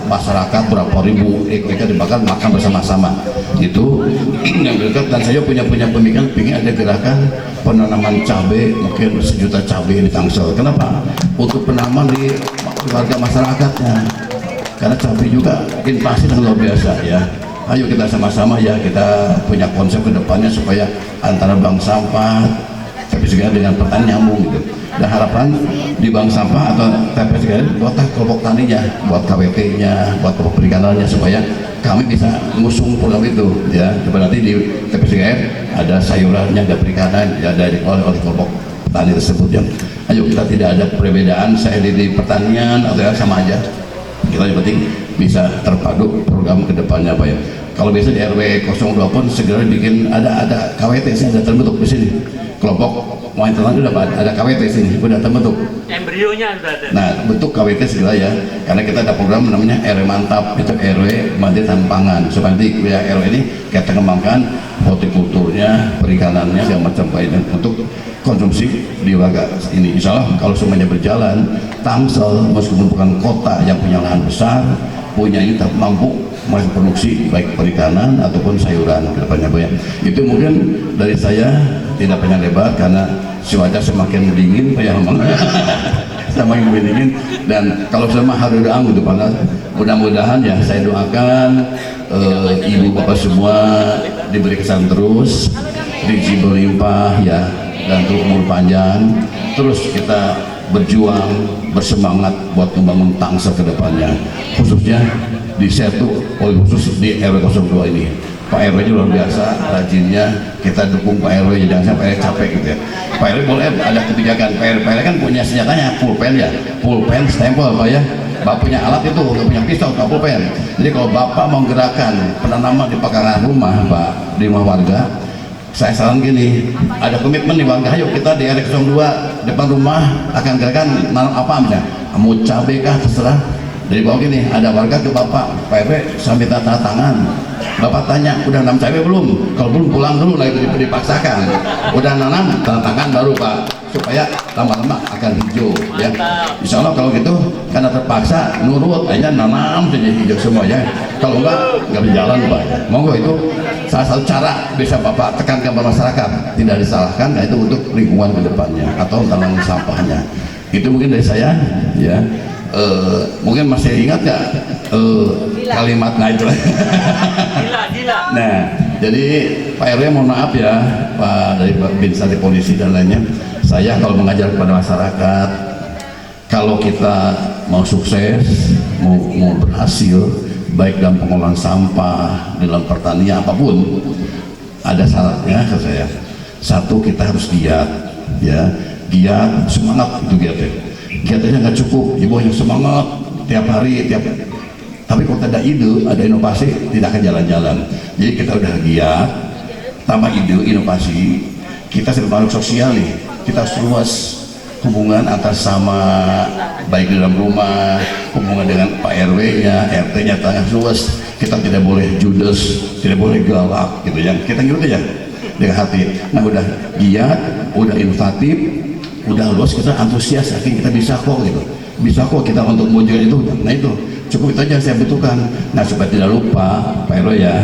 masyarakat, berapa ribu ekor ikan dibakar makan bersama-sama itu yang dekat. Dan saya punya pemikiran ingin ada gerakan penanaman cabai, mungkin 1 juta cabai di Tangsel. Kenapa? Untuk penanaman di warga masyarakatnya, karena cabai juga inflasi yang luar biasa ya. Ayo kita sama-sama ya, kita punya konsep ke depannya supaya antara bank sampah TPS 3R dengan petani nyambung gitu. Dan harapan di bank sampah atau TPS 3R buat kelompok taninya, buat KWT-nya, buat kelompok perikanannya, supaya kami bisa ngusung program itu ya. Coba nanti di TPS 3R ada sayurannya, ada perikanan ya, dari oleh kelompok petani tersebut ya. Ayo kita tidak ada perbedaan, saya di pertanian atau ya, sama aja. Kita yang penting bisa terpadu program kedepannya Pak ya. Kalau biasa di RW 02 pun segera bikin ada KWT sih, ada terbentuk di sini. Kelompok wanita itu udah ada KWT sini, udah terbentuk. Embrionya sudah ada. Nah, bentuk KWT segera ya, karena kita ada program namanya RW Mantap, itu RW Mandiri Tanpa Pangan. Supaya nanti ya, RW ini kita kembangkan hortikulturnya, perikanannya, yang macam lainnya untuk konsumsi di warga ini. Insya Allah kalau semuanya berjalan, Tangsel meskipun bukan kota yang punya lahan besar, punya ini tetap mampu produksi baik perikanan ataupun sayuran ke depannya Bu ya. Itu mungkin dari saya, tidak panjang lebar karena cuaca semakin dingin Pak ya, semakin dingin, dan kalau sama hari doang gitu panas. Mudah-mudahan ya, saya doakan ibu bapak semua diberi kesan terus, rezeki berlimpah ya, dan terus umur panjang, terus kita berjuang bersemangat buat membangun Tangsel ke depannya, khususnya di Setu, khusus di RW 02 ini. Pak RW nya luar biasa rajinnya, kita dukung Pak RW, jangan sampai capek gitu ya. Pak RW boleh ada kebijakan, Pak RW kan punya senjatanya, pulpen ya, pulpen stempel Pak ya. Bapak punya alat itu, punya pistol, Pak, pulpen. Jadi kalau Bapak mau gerakan penanaman di pekarangan rumah Pak, di rumah warga, saya saran gini, ada komitmen di warga, ayo kita di RW 02 depan rumah akan gerakan nanam apa misalnya, mau cabai kah, terserah. Dari bawah gini, ada warga ke Bapak, Pak RW sambil tanda tangan, Bapak tanya, udah nanam cabai belum? Kalau belum pulang dulu, lah itu dipaksakan. Udah nanam, tanda tangan baru Pak, supaya lama-lama akan hijau ya. Insya Allah kalau gitu, karena terpaksa nurut aja nanam saja hijau semua ya. Kalau enggak berjalan Pak. Monggo itu salah satu cara bisa Bapak tekankan ke masyarakat, tidak disalahkan, nah itu untuk lingkungan ke depannya atau tanaman sampahnya. Itu mungkin dari saya ya. Mungkin masih ingat nggak kalimat nah itu gila. Nah, jadi Pak RW mohon maaf ya Pak, dari Binsar Polisi dan lainnya, saya kalau mengajar kepada masyarakat, kalau kita mau sukses, mau berhasil baik dalam pengolahan sampah, dalam pertanian apapun, ada syaratnya ke saya. Satu, kita harus giat ya, giat, semangat itu giatnya. Giatnya nggak cukup, ibu yang semangat tiap hari, tapi kalau ada ide, ada inovasi, tidak akan jalan-jalan. Jadi kita udah giat, tambah ide, inovasi, kita sedang makhluk sosial nih, kita harus luas hubungan antar sama, baik dalam rumah, hubungan dengan Pak RW-nya, RT-nya, tanya luas. Kita tidak boleh judes, tidak boleh galak gitu ya, kita gitu ya, dengan hati. Nah udah giat, udah inovatif, udah luas, kita antusias, yakin kita bisa kok gitu, bisa kok kita untuk mewujudkan itu. Nah itu cukup, itu aja saya butuhkan. Nah supaya tidak lupa Pak RW ya,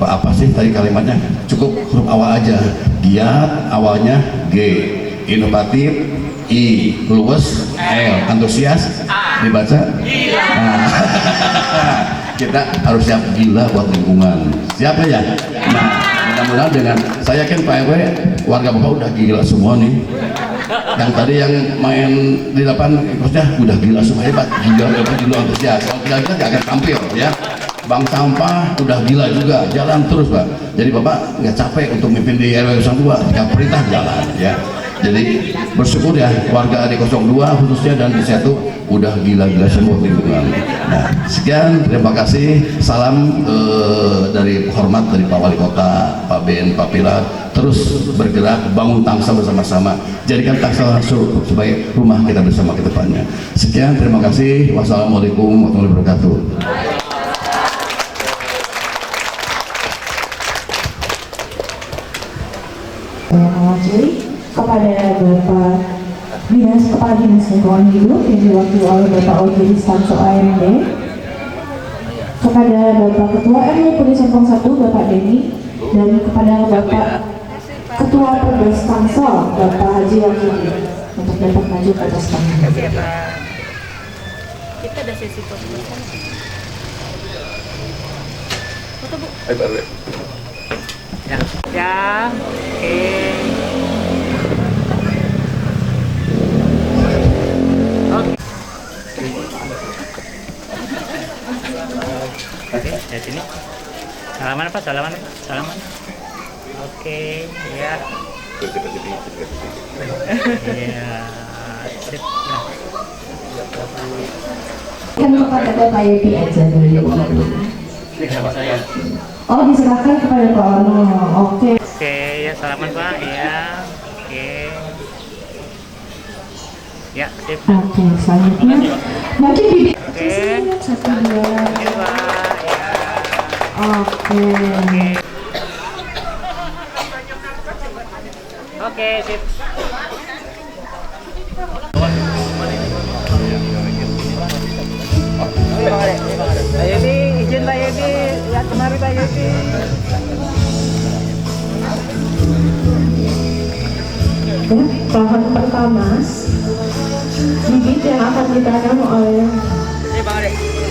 apa sih tadi kalimatnya? Cukup huruf awal aja. Giat awalnya G, inovatif I, luwes L, antusias dibaca nah, kita harus siap gila buat lingkungan. Siapa ya? Nah, mudah-mudahan dengan saya yakin Pak RW warga Bapak udah gila semua nih. Yang tadi yang main di depan ikutnya udah gila semua, hebat, gila antusias. Kalau gila gak akan tampil ya. Bang Sampah udah gila juga, jalan terus Pak. Jadi Bapak nggak capek untuk mimpin di RW 02, jika perintah jalan ya. Jadi bersyukur ya warga di 02 khususnya dan di Setu udah gila-gila semua lingkungan. Nah, sekian, terima kasih. Salam dari hormat dari Pak Wali Kota, Pak Ben, Pak Pilar. Terus bergerak, bangun Tangsel bersama-sama. Jadikan Tangsel sebagai rumah kita bersama ke depannya. Sekian, terima kasih. Wassalamualaikum warahmatullahi wabarakatuh. Yang mewakili kepada Bapak Kepala Dinas Lingkungan Hidup yang diwakili oleh Bapak Odi Stanso AMD, kepada Bapak Ketua RW Puri Sempong 1 Bapak Denny, dan kepada Bapak Ketua Perbes Tangsel Bapak Haji Wakili untuk dapat maju ke atas panggung. Kita ada sesi foto. Foto Bu. Ayo Pak RW. Ya. Oke, dari sini. Salaman apa? Salaman. Oke, ya. Iya. Sip. Kan kepada Bapak Yepi aja dulu. Oh, diserahkan kepada Pak Ono. Oke. Oke, ya salaman Pak. Ya. Oke. Ya, sip. Oke, selanjutnya mungkin bibit. Oke. Satu dua. Oke, Pak. Ya. Oke. Oke, sip. Pak Yedi, izin Pak Yedi, lihat kemari Pak Yedi. Ya, pohon pertama bibit yang akan ditanam oleh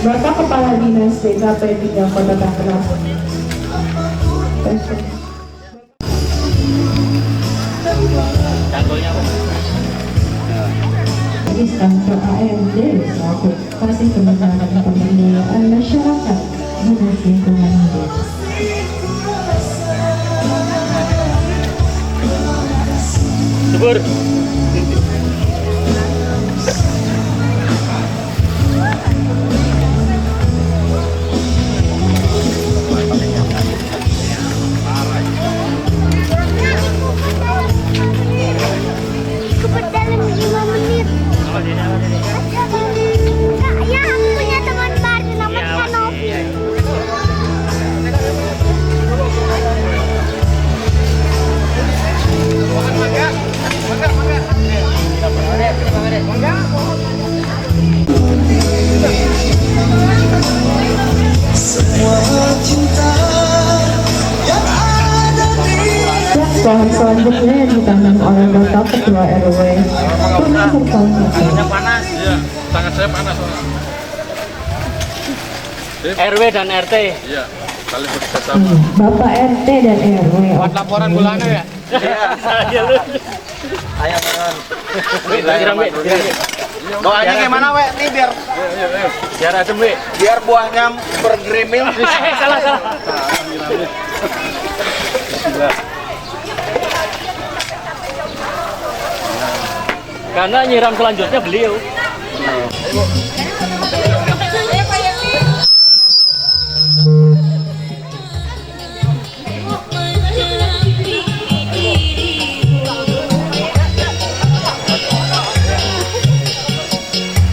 Bapak Kepala Dinas DKP Bidang Kota Tangerang. Tanggulnya apa? Stanso AMD selaku Kasih Kementerian Pemberdayaan Masyarakat Dinas Lingkungan Hidup. Subur. Dalam 5 menit. Kak, ya aku punya teman baru namanya Novi. Pohon selanjutnya yang ditanam oleh Bapak Ketua RW Puri Sempong 1. Panas. Iya, tangan saya panas. RW dan RT. Iya, saling bekerjasama. Bapak RT dan RW. Buat laporan bulanan ya? Saya lu. Ayam beneran. Doanya gimana we? Nih Biar adem, We. biar buahnya bergerimil. Salah. Karena nyiram selanjutnya beliau.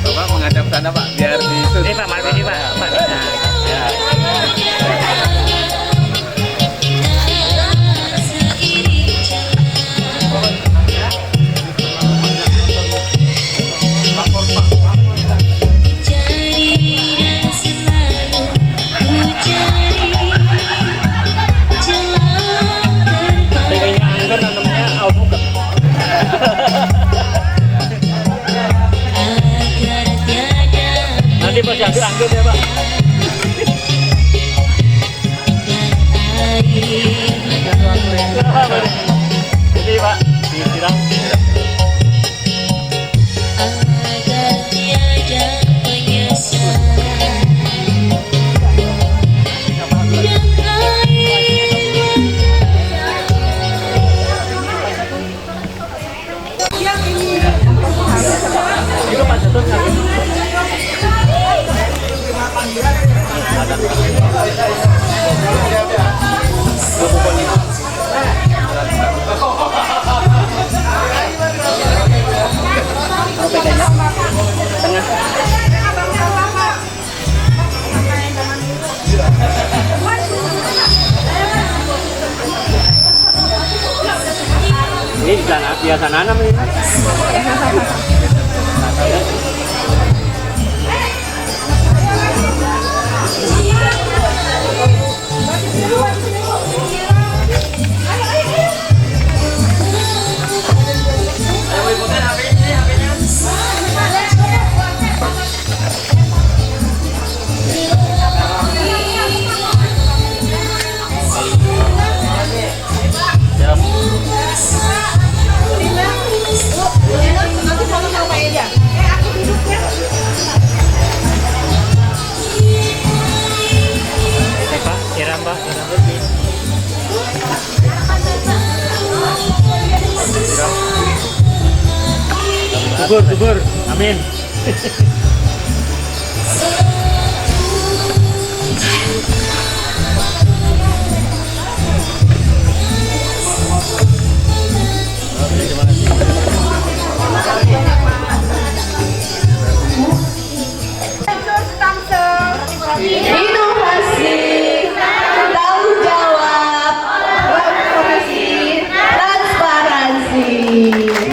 Bapak menghadap sana Pak, biar di itu. Ini Pak, mari ini Pak. Nah, ya. Ini Pak, disiram. agar tiada menyesal dan air Ini di sana, biasa nanam ini. Subur, amin. Inovasi, tanggung jawab, profesi, transparansi.